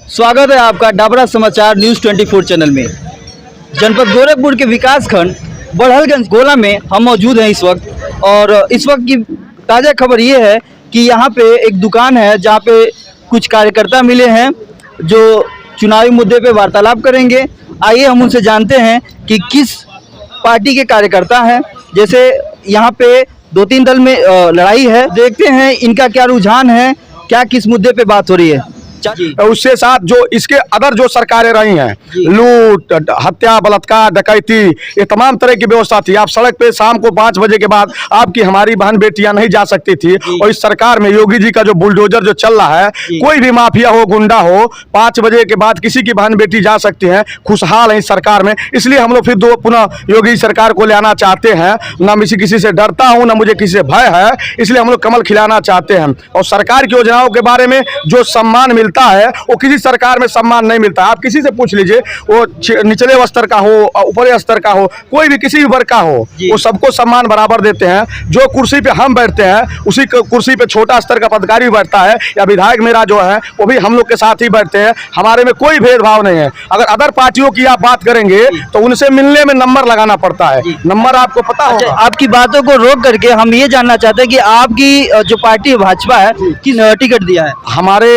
स्वागत है आपका डाबरा समाचार न्यूज़ 24 चैनल में। जनपद गोरखपुर के विकासखंड बढ़लगंज गोला में हम मौजूद हैं इस वक्त। और इस वक्त की ताज़ा खबर ये है कि यहाँ पे एक दुकान है जहाँ पे कुछ कार्यकर्ता मिले हैं जो चुनावी मुद्दे पे वार्तालाप करेंगे। आइए हम उनसे जानते हैं कि किस पार्टी के कार्यकर्ता हैं। जैसे यहाँ पे 2-3 दल में लड़ाई है, देखते हैं इनका क्या रुझान है, क्या किस मुद्दे पे बात हो रही है। उसके साथ जो इसके अदर जो सरकारें रही हैं, लूट, हत्या, बलात्कार, डकैती, ये तमाम तरह की व्यवस्था थी। आप सड़क पे शाम को 5 बजे के बाद आपकी हमारी बहन बेटियां नहीं जा सकती थी। और इस सरकार में योगी जी का जो बुलडोजर जो चल रहा है, कोई भी माफिया हो, गुंडा हो, 5 बजे के बाद किसी की बहन बेटी जा सकती है। खुशहाल है इस सरकार में, इसलिए हम लोग फिर पुनः योगी सरकार को ले आना चाहते हैं। न मैं किसी से डरता हूँ, न मुझे किसी से भय है, इसलिए हम लोग कमल खिलाना चाहते हैं। और सरकार की योजनाओं के बारे में जो सम्मान मिलता है वो किसी सरकार में सम्मान नहीं मिलता। आप किसी से पूछ लीजिए, वो निचले स्तर का हो, ऊपरी स्तर का हो, कोई भी किसी भी वर्ग का हो, वो सबको सम्मान बराबर देते हैं। जो कुर्सी पे हम बैठते हैं उसी कुर्सी पे छोटा स्तर का पदाधिकारी भी बैठता है, या विधायक मेरा जो है वो भी हम लोग के साथ ही बैठते हैं। हमारे में कोई भेदभाव नहीं है। अगर अदर पार्टियों की आप बात करेंगे तो उनसे मिलने में नंबर लगाना पड़ता है। नंबर आपको पता होगा। आपकी बातों को रोक करके हम ये जानना चाहते हैं कि आपकी जो पार्टी भाजपा है किस टिकट दिया है। हमारे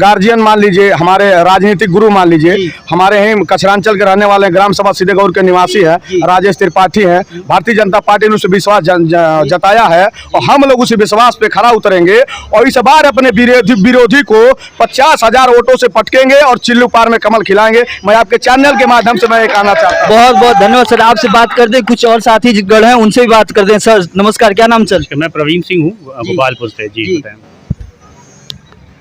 गार्जियन मान लीजिए, हमारे राजनीतिक गुरु मान लीजिए, हमारे यहीं कचरांचल के रहने वाले ग्राम सभा सीधेगौर के निवासी है, राजेश त्रिपाठी है। भारतीय जनता पार्टी ने उस विश्वास जताया है और हम लोग उस विश्वास पे खरा उतरेंगे और इस बार अपने विरोधी को 50,000 वोटों से पटकेंगे और चिल्लू पार में कमल खिलाएंगे। मैं आपके चैनल के माध्यम से मैं ये कहना चाहता हूँ। बहुत बहुत धन्यवाद सर। आपसे बात करते हैं, कुछ और साथी गढ़ हैं उनसे भी बात करते हैं। सर नमस्कार, क्या नाम सर? मैं प्रवीण सिंह हूँ, गोपालपुर से। जी बताएं।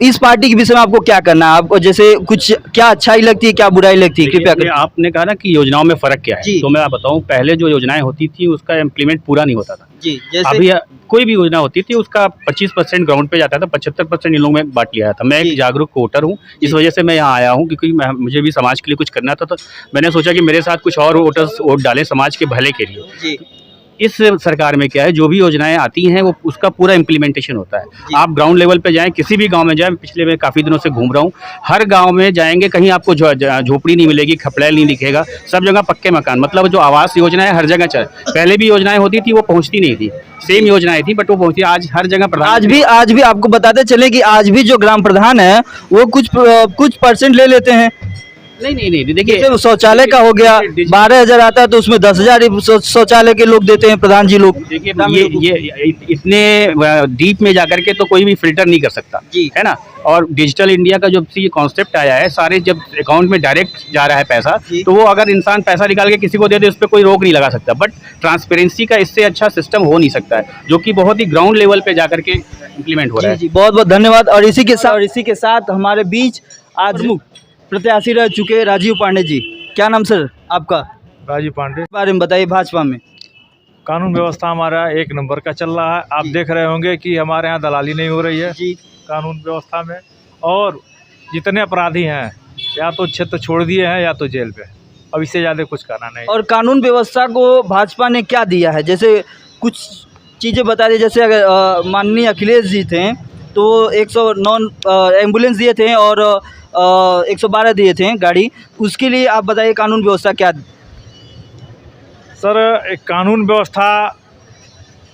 इस पार्टी के विषय में आपको क्या करना है? आपको जैसे कुछ क्या अच्छाई लगती है, क्या बुराई लगती है, कृपया करें। आपने कहा ना कि योजनाओं में फर्क क्या है, तो मैं बताऊं, पहले जो योजनाएं होती थी उसका इम्प्लीमेंट पूरा नहीं होता था। जी, जैसे अभी कोई भी योजना होती थी उसका 25% ग्राउंड पे जाता था, 75% इन लोगों में बांट लिया था। मैं एक जागरूक वोटर हूँ, इस वजह से मैं यहाँ आया हूँ क्योंकि मुझे भी समाज के लिए कुछ करना था। तो मैंने सोचा कि मेरे साथ कुछ और वोटर्स वोट डालें समाज के भले के लिए। इस सरकार में क्या है, जो भी योजनाएं आती हैं वो उसका पूरा इम्प्लीमेंटेशन होता है। आप ग्राउंड लेवल पे जाएं, किसी भी गांव में जाएं, पिछले मैं काफ़ी दिनों से घूम रहा हूं, हर गांव में जाएंगे कहीं आपको झोपड़ी नहीं मिलेगी, खपड़ैल नहीं दिखेगा, सब जगह पक्के मकान। मतलब जो आवास योजना है हर जगह चल, पहले भी योजनाएं होती थी वो पहुँचती नहीं थी, सेम योजनाएं थी बट वो पहुँचती। आज हर जगह प्रधान आज भी आपको बताते चले कि आज भी जो ग्राम प्रधान है वो कुछ परसेंट ले लेते हैं। नहीं देखिए, शौचालय का हो गया 12,000 आता है तो उसमें 10,000 शौचालय के लोग देते हैं, प्रधान जी लोग। देखिए ये इतने डीप में जाकर के तो कोई भी फिल्टर नहीं कर सकता, है ना। और डिजिटल इंडिया का जो ये कॉन्सेप्ट आया है, सारे जब अकाउंट में डायरेक्ट जा रहा है पैसा, तो वो अगर इंसान पैसा निकाल के किसी को दे दे उस पर कोई रोक नहीं लगा सकता। बट ट्रांसपेरेंसी का इससे अच्छा सिस्टम हो नहीं सकता है, जो कि बहुत ही ग्राउंड लेवल पे जाकर के इम्प्लीमेंट हो रहा है। बहुत बहुत धन्यवाद। और इसी के साथ हमारे बीच आज प्रत्याशी रह चुके राजीव पांडे जी। क्या नाम सर आपका? राजीव पांडे। बारे में बताइए। भाजपा में कानून व्यवस्था हमारा 1 नंबर का चल रहा है। आप देख रहे होंगे कि हमारे यहाँ दलाली नहीं हो रही है जी कानून व्यवस्था में। और जितने अपराधी हैं या तो क्षेत्र छोड़ दिए हैं या तो जेल पे, अब इससे ज़्यादा कुछ करना नहीं। और कानून व्यवस्था को भाजपा ने क्या दिया है, जैसे कुछ चीज़ें बता दी। जैसे अगर माननीय अखिलेश जी थे तो 109 एम्बुलेंस दिए थे और 112 दिए थे गाड़ी। उसके लिए आप बताइए कानून व्यवस्था क्या? सर, एक कानून व्यवस्था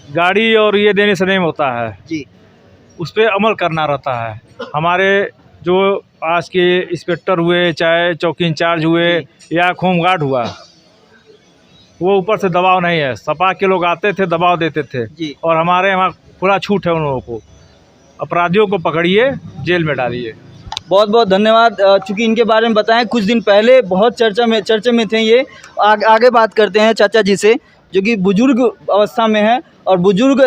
गाड़ी और ये देने से नहीं होता है जी, उस पर अमल करना रहता है। हमारे जो आज के इंस्पेक्टर हुए, चाहे चौकी इंचार्ज हुए या होमगार्ड हुआ, वो ऊपर से दबाव नहीं है। सपा के लोग आते थे, दबाव देते थे और हमारे यहाँ पूरा छूट है उन लोगों को। अपराधियों को पकड़िए, जेल में डालिए। बहुत बहुत धन्यवाद। चूँकि इनके बारे में बताएं, कुछ दिन पहले बहुत चर्चा में थे ये। आगे बात करते हैं चाचा जी से, जो कि बुजुर्ग अवस्था में है और बुजुर्ग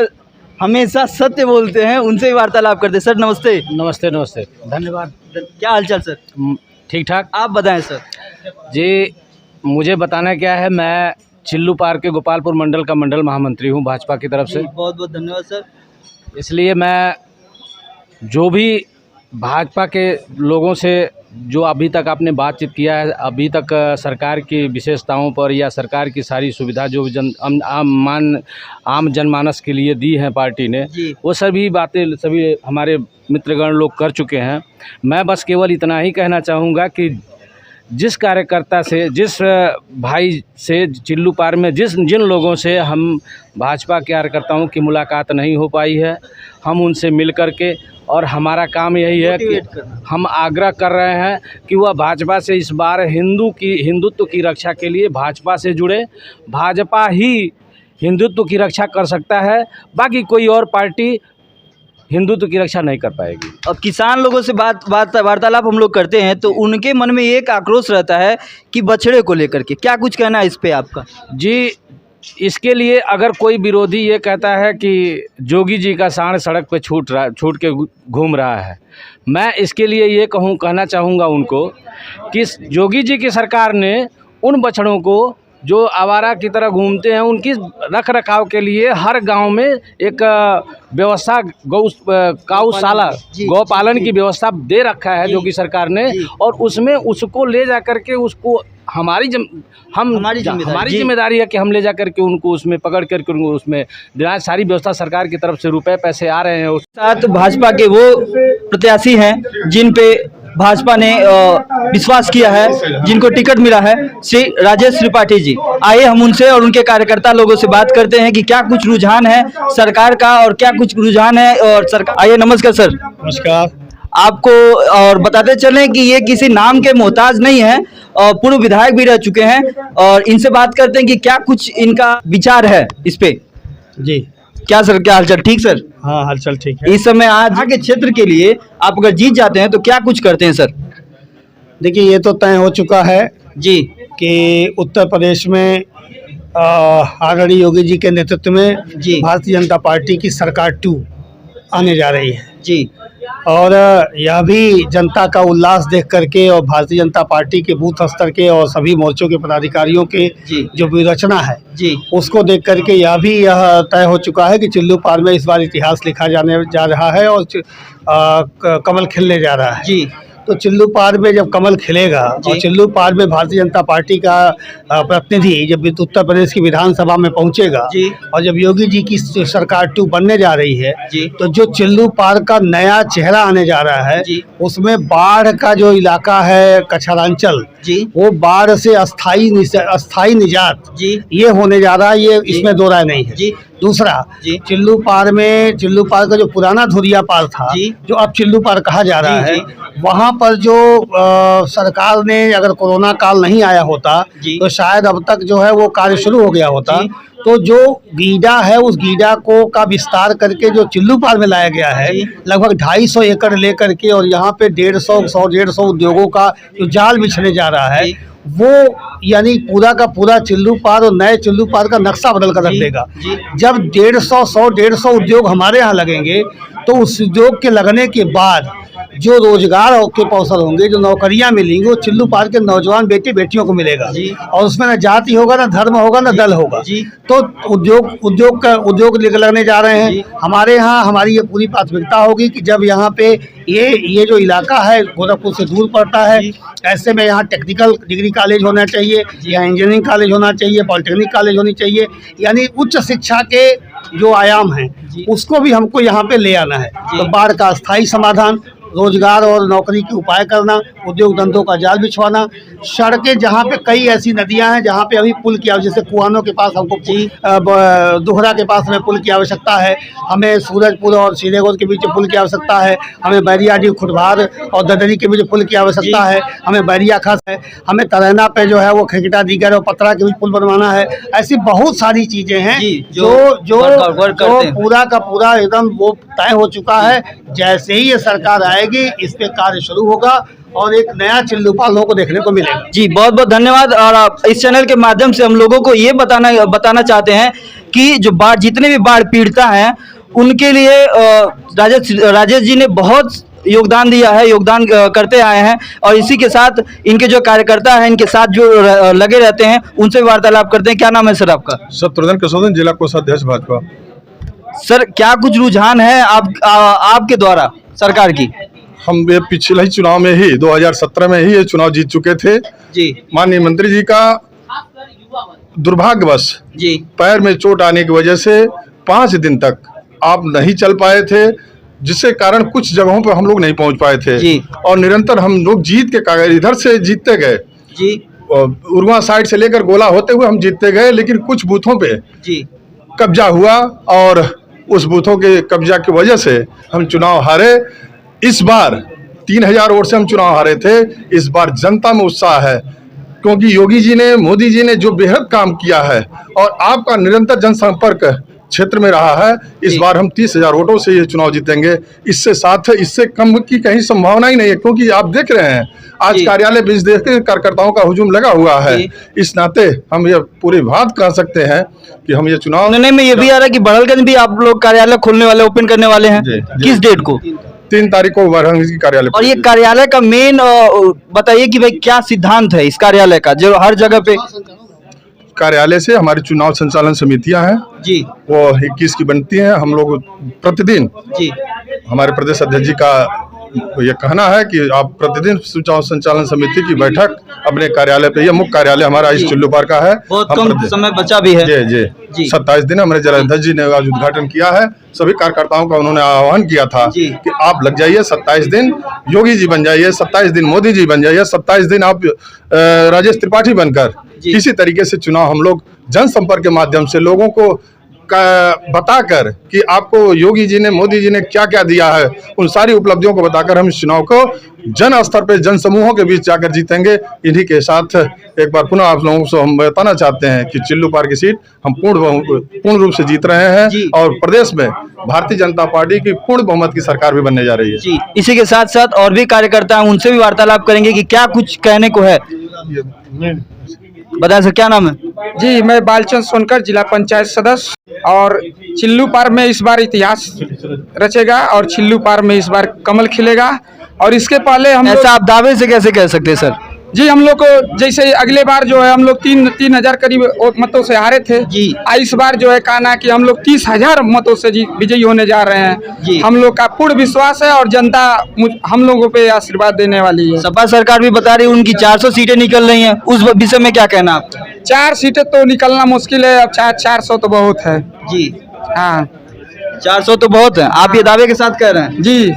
हमेशा सत्य बोलते हैं, उनसे भी वार्तालाप करते हैं। सर नमस्ते। नमस्ते नमस्ते, धन्यवाद। क्या हालचाल सर? ठीक ठाक। आप बताएं सर। जी, मुझे बताना क्या है, मैं चिल्लू पार के गोपालपुर मंडल का मंडल महामंत्री हूँ भाजपा की तरफ से। बहुत बहुत धन्यवाद सर। इसलिए मैं जो भी भाजपा के लोगों से जो अभी तक आपने बातचीत किया है, अभी तक सरकार की विशेषताओं पर या सरकार की सारी सुविधा जो आम जनमानस के लिए दी है पार्टी ने, वो सभी बातें सभी हमारे मित्रगण लोग कर चुके हैं। मैं बस केवल इतना ही कहना चाहूँगा कि जिस कार्यकर्ता से, जिस भाई से चिल्लू पार में जिन लोगों से हम भाजपा के कार्यकर्ताओं की मुलाकात नहीं हो पाई है, हम उनसे मिल कर के, और हमारा काम यही है कि हम आग्रह कर रहे हैं कि वह भाजपा से इस बार हिंदुत्व की रक्षा के लिए भाजपा से जुड़े। भाजपा ही हिंदुत्व की रक्षा कर सकता है, बाकी कोई और पार्टी हिंदुत्व की रक्षा नहीं कर पाएगी। अब किसान लोगों से वार्तालाप हम लोग करते हैं तो उनके मन में एक आक्रोश रहता है कि बछड़े को लेकर के, क्या कुछ कहना है इस पे आपका? जी, इसके लिए अगर कोई विरोधी ये कहता है कि जोगी जी का सांड सड़क पे छूट के घूम रहा है, मैं इसके लिए ये कहना चाहूँगा उनको कि जोगी जी की सरकार ने उन बछड़ों को जो आवारा की तरह घूमते हैं, उनकी रख रखाव के लिए हर गांव में एक व्यवस्था गौशाला गौपालन की व्यवस्था दे रखा है जोगी सरकार ने, और उसमें उसको ले जा कर के उसको हमारी जिम्मेदारी है कि हम ले जा कर के उनको उसमें पकड़ करके उनको उसमें सारी व्यवस्था सरकार की तरफ से रुपए पैसे आ रहे हैं। उस साथ भाजपा के वो प्रत्याशी हैं जिन पे भाजपा ने विश्वास किया है, जिनको टिकट मिला है, श्री राजेश त्रिपाठी जी। आइए हम उनसे और उनके कार्यकर्ता लोगों से बात करते हैं कि क्या कुछ रुझान है सरकार का और क्या कुछ रुझान है और सरकार। आइए, नमस्कार सर। नमस्कार। आपको और बताते चलें कि ये किसी नाम के मोहताज नहीं है और पूर्व विधायक भी रह चुके हैं, और इनसे बात करते हैं कि क्या कुछ इनका विचार है इस पे। जी, क्या सर, क्या हालचाल? ठीक सर? हाँ, हालचाल ठीक है। इस समय आज के क्षेत्र के लिए आप अगर जीत जाते हैं तो क्या कुछ करते हैं सर? देखिए, ये तो तय हो चुका है जी कि उत्तर प्रदेश में आदरणीय योगी जी के नेतृत्व में जी भारतीय जनता पार्टी की सरकार 2 आने जा रही है जी, और यह भी जनता का उल्लास देख करके और भारतीय जनता पार्टी के बूथ स्तर के और सभी मोर्चों के पदाधिकारियों के जो विरचना है जी, उसको देख करके यह तय हो चुका है कि चिल्लू पार में इस बार इतिहास लिखा जाने जा रहा है और कमल खिलने जा रहा है जी। तो चिल्लू पार में जब कमल खिलेगा और चिल्लू पार में भारतीय जनता पार्टी का प्रतिनिधि जब उत्तर प्रदेश की विधानसभा में पहुंचेगा जी, और जब योगी जी की सरकार 2 बनने जा रही है जी, तो जो चिल्लू पार का नया चेहरा आने जा रहा है जी, उसमें बाढ़ का जो इलाका है कछरांचल जी, वो बाढ़ से अस्थाई निजात जी, ये होने जा रहा है, ये इसमें दो राय नहीं है जी। दूसरा, जी, चिल्लू पार का जो पुराना धुरिया पार था जी, जो अब चिल्लू पार कहा जा रहा जी, है, वहाँ पर जो सरकार ने अगर कोरोना काल नहीं आया होता तो शायद अब तक जो है वो कार्य शुरू हो गया होता। तो जो गीडा है उस गीडा का विस्तार करके जो चिल्लू पार में लाया गया है लगभग 250 एकड़ लेकर के, और यहाँ पे 150 उद्योगों का जो जाल बिछने जा रहा है वो यानी पूरा का पूरा चिल्लू पार और नए चिल्लू पार का नक्शा बदल कर रख देगा। जब 150 उद्योग हमारे यहाँ लगेंगे तो उस उद्योग के लगने के बाद जो रोजगार के अवसर होंगे, जो नौकरियां मिलेंगी, वो चिल्लू पार के नौजवान बेटे बेटियों को मिलेगा और उसमें न जाति होगा, न धर्म होगा, न दल होगा। तो उद्योग लगने जा रहे हैं। हमारे यहाँ हमारी ये पूरी प्राथमिकता होगी कि जब यहाँ पे ये जो इलाका है गोरखपुर से दूर पड़ता है, ऐसे में यहाँ टेक्निकल डिग्री कॉलेज होना चाहिए, या इंजीनियरिंग कॉलेज होना चाहिए, पॉलिटेक्निक कॉलेज होनी चाहिए, यानी उच्च शिक्षा के जो आयाम हैं उसको भी हमको यहाँ पे ले आना है। तो बाढ़ का अस्थायी समाधान, रोजगार और नौकरी के उपाय करना, उद्योग धंधों का जाल बिछवाना, सड़कें जहाँ पे कई ऐसी नदियाँ हैं जहाँ पे अभी पुल की आवश्यकता, जैसे कुआनों के पास हमको दोहरा के पास हमें पुल की आवश्यकता है, हमें सूरजपुर और सीधेगोद के बीच पुल की आवश्यकता है, हमें बैरियाडीह खुटभार और ददरी के बीच पुल की आवश्यकता है, हमें बैरिया खास है, हमें तरैना पे जो है वो खेकटा दीगर और पतरा के बीच पुल बनवाना है। ऐसी बहुत सारी चीज़ें हैं जो पूरा का पूरा एकदम वो तय हो चुका है। जैसे ही ये सरकार आएगी इस पे कार्य शुरू होगा और एक नया चिल्लू पार लोगों को देखने को मिलेगा। जी, बहुत बहुत धन्यवाद। और इस चैनल के माध्यम से हम लोगों को ये बताना चाहते हैं कि जो जितने भी बाढ़ पीड़िता हैं उनके लिए राजेश जी ने बहुत योगदान दिया है, योगदान करते आए हैं, और इसी के साथ इनके जो कार्यकर्ता हैं इनके साथ जो लगे रहते हैं उनसे वार्तालाप करते हैं। क्या नाम है सर आपका? शत्रुघ्न कसोदन, जिला कोषाध्यक्ष भाजपा। सर, क्या कुछ रुझान है आपके द्वारा सरकार की? हम ये पिछले ही चुनाव में ही 2017 में ही ये चुनाव जीत चुके थे। जी माननीय मंत्री जी का दुर्भाग्यवश जी पैर में चोट आने की वजह से 5 दिन तक आप नहीं चल पाए थे, जिसके कारण कुछ जगहों पर हम लोग नहीं पहुंच पाए थे। जी। और निरंतर हम लोग जीत के कागज इधर से जीतते गए, जी उर्वा साइड से लेकर गोला होते हुए हम जीतते गए, लेकिन कुछ बूथों पे जी कब्जा हुआ और उस बूथों के कब्जा की वजह से हम चुनाव हारे। इस बार 3000 वोट से हम चुनाव हारे थे। इस बार जनता में उत्साह है, क्योंकि योगी जी ने, मोदी जी ने जो बेहद काम किया है और आपका निरंतर जनसंपर्क क्षेत्र में रहा है, इस बार हम 30,000 वोटों से ये चुनाव जीतेंगे। इससे साथ है, इससे कम की कहीं संभावना ही नहीं है, क्योंकि आप देख रहे हैं आज जी। कार्यालय बीच देख के कार्यकर्ताओं का हुजूम लगा हुआ है। जी। इस नाते हम ये पूरी बात कह सकते हैं कि हम ये चुनाव सुनने में ये भी आ रहा है कि बड़हलगंज भी आप लोग कार्यालय खोलने वाले, ओपन करने वाले हैं। जी, जी। किस डेट को? 3 तारीख को बड़हलगंज की कार्यालय और ये कार्यालय का मेन बताइए कि भाई क्या सिद्धांत है इस कार्यालय का, जो हर जगह पे? कार्यालय से हमारी चुनाव संचालन समितियां हैं, जी वो 21 की बनती हैं। हम लोग प्रतिदिन, जी हमारे प्रदेश अध्यक्ष जी का ये कहना है कि आप प्रतिदिन चुनाव संचालन समिति की बैठक अपने कार्यालय पे, ये मुख्य कार्यालय हमारा इस जी। चुल्लू पार का है। बहुत हम कम प्रतिदिन- समय बचा भी है। जी जी जी। 27 दिन हमारे जिलाध्यक्ष जी ने आज उद्घाटन किया है। सभी कार्यकर्ताओं का उन्होंने आह्वान किया था जी। कि आप लग जाइए, 27 दिन योगी जी बन जाइए, 27 दिन मोदी जी बन जाइए, 27 दिन आप राजेश त्रिपाठी बनकर जी। किसी तरीके से चुनाव हम लोग जनसंपर्क के माध्यम से लोगों को बताकर कि आपको योगी जी ने, मोदी जी ने क्या क्या दिया है, उन सारी उपलब्धियों को बताकर हम इस चुनाव को जन स्तर पे, जन समूहों के बीच जाकर जीतेंगे। इन्हीं के साथ एक बार पुनः आप लोगों को हम बताना चाहते हैं कि चिल्लू पार की सीट हम पूर्ण रूप से जीत रहे हैं जी। और प्रदेश में भारतीय जनता पार्टी की पूर्ण बहुमत की सरकार भी बनने जा रही है। जी इसी के साथ साथ और भी कार्यकर्ता हैं, उनसे भी वार्तालाप करेंगे कि क्या कुछ कहने को है। बताएं सर, क्या नाम है? जी, मैं बालचंद सोनकर, जिला पंचायत सदस्य, और चिल्लू पार में इस बार इतिहास रचेगा और चिल्लू पार में इस बार कमल खिलेगा। और इसके पहले हम ऐसा आप दावे से कैसे कह सकते हैं सर? जी, हम लोग को जैसे अगले बार जो है हम लोग 3,000 करीब मतों से हारे थे जी। इस बार जो है कहना कि हम लोग 30,000 मतों से विजयी होने जा रहे जी। हैं। हम लोग का पूर्ण विश्वास है और जनता हम लोगों पे आशीर्वाद देने वाली है। सपा सरकार भी बता रही है उनकी 400 सीटें निकल रही हैं, उस विषय में क्या कहना आप? 4 सीटें तो निकलना मुश्किल है, अब 400 तो बहुत है। जी हाँ 400 तो बहुत है, आप ये दावे के साथ कह रहे हैं। जी।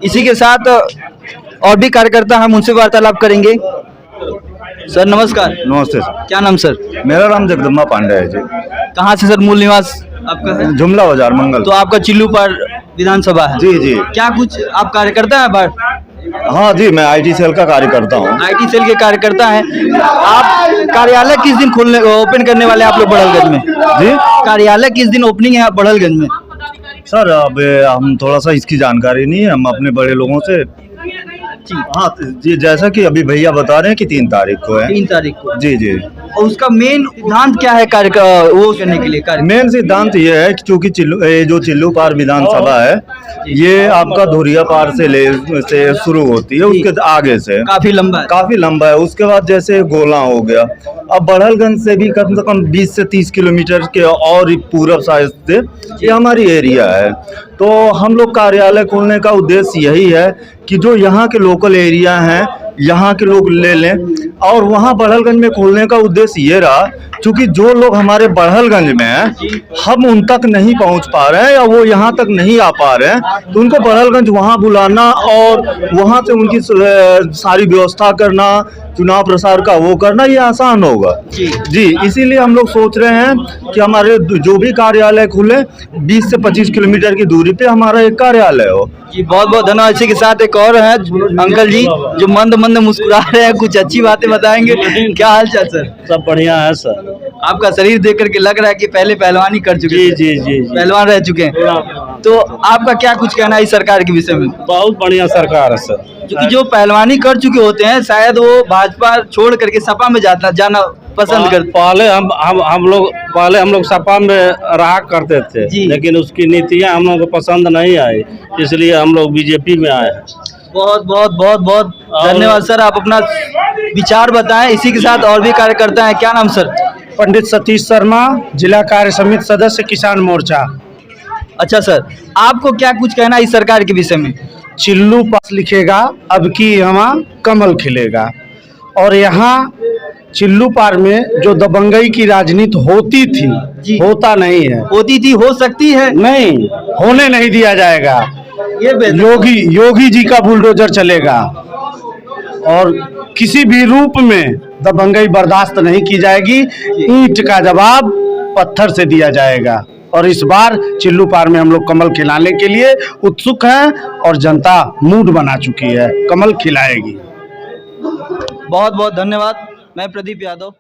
इसी के साथ और भी कार्यकर्ता हम उनसे वार्तालाप करेंगे। सर नमस्कार। नमस्ते सर, क्या नाम सर? मेरा नाम जगदम्बा पांडे है जी। कहाँ से सर मूल निवास आपका है? जुमला बाजार मंगल। तो आपका चिल्लू पार विधानसभा है? जी जी। क्या कुछ आप कार्यकर्ता है बार? हाँ जी, मैं आईटी सेल का कार्यकर्ता हूँ। आईटी सेल के कार्यकर्ता हैं। आप कार्यालय किस दिन खोलने ओपन करने वाले हैं आप लोग बड़हलगंज में? जी कार्यालय किस दिन ओपनिंग है बड़हलगंज में? सर, अब हम थोड़ा सा इसकी जानकारी नहीं है, हम अपने बड़े लोगों से। हाँ जी, जैसा कि अभी भैया बता रहे हैं कि 3 तारीख को है। 3 तारीख को। जी जी। और उसका मेन सिद्धांत क्या है कार्य वो करने के लिए? कार्य मेन सिद्धांत ये है कि चूंकि जो चिल्लू पार विधानसभा है, ये आपका धुरिया पार से शुरू होती है, उसके आगे से काफी लंबा है। काफी लंबा है। उसके बाद जैसे गोला हो गया, अब बड़हलगंज से भी कम से कम 20 से 30 किलोमीटर के और पूरब साइड से ये हमारी एरिया है। तो हम लोग कार्यालय खोलने का उद्देश्य यही है कि जो यहाँ के लोकल एरिया हैं, यहाँ के लोग ले लें। और वहाँ बड़हलगंज में खोलने का उद्देश्य ये रहा, क्योंकि जो लोग हमारे बड़हलगंज में हैं, हम उन तक नहीं पहुँच पा रहे हैं या वो यहाँ तक नहीं आ पा रहे हैं, तो उनको बड़हलगंज वहाँ बुलाना और वहाँ से उनकी सारी व्यवस्था करना, चुनाव प्रसार का वो करना, ये आसान होगा। जी, इसीलिए हम लोग सोच रहे हैं कि हमारे जो भी कार्यालय खुले 20 से 25 किलोमीटर की दूरी पे हमारा एक कार्यालय हो। जी बहुत बहुत धन्यवाद। इसी के साथ एक और है अंकल जी जो मंद मंद मुस्कुरा रहे हैं, कुछ अच्छी बातें बताएंगे। क्या हाल चाल सर? सब बढ़िया है सर। आपका शरीर देख करके लग रहा है कि पहले पहलवानी कर चुके जी हैं। जी जी जी। पहलवान रह चुके हैं। तो आपका क्या कुछ कहना है इस सरकार के विषय में? बहुत बढ़िया सरकार है सर। क्योंकि जो पहलवानी कर चुके होते हैं शायद वो भाजपा छोड़ करके सपा में जाना पसंद करते। पहले हम लोग सपा में रहा करते थे, लेकिन उसकी नीतियां हम लोगों को पसंद नहीं आई, इसलिए हम लोग बीजेपी में आए। बहुत बहुत बहुत बहुत धन्यवाद सर, आप अपना विचार बताएं। इसी के साथ और भी कार्यकर्ता हैं। क्या नाम सर? पंडित सतीश शर्मा, जिला कार्य समिति सदस्य, किसान मोर्चा। अच्छा सर, आपको क्या कुछ कहना है इस सरकार के विषय में? चिल्लू पास लिखेगा, अब की यहाँ कमल खिलेगा। और यहाँ चिल्लू पार में जो दबंगई की राजनीति होती थी, होता नहीं है, होती थी, हो सकती है, नहीं होने नहीं दिया जाएगा। ये योगी जी का बुलडोजर चलेगा और किसी भी रूप में दबंगई बर्दाश्त नहीं की जाएगी। ईंट का जवाब पत्थर से दिया जाएगा। और इस बार चिल्लू पार में हम लोग कमल खिलाने के लिए उत्सुक हैं और जनता मूड बना चुकी है, कमल खिलाएगी। बहुत बहुत धन्यवाद। मैं प्रदीप यादव।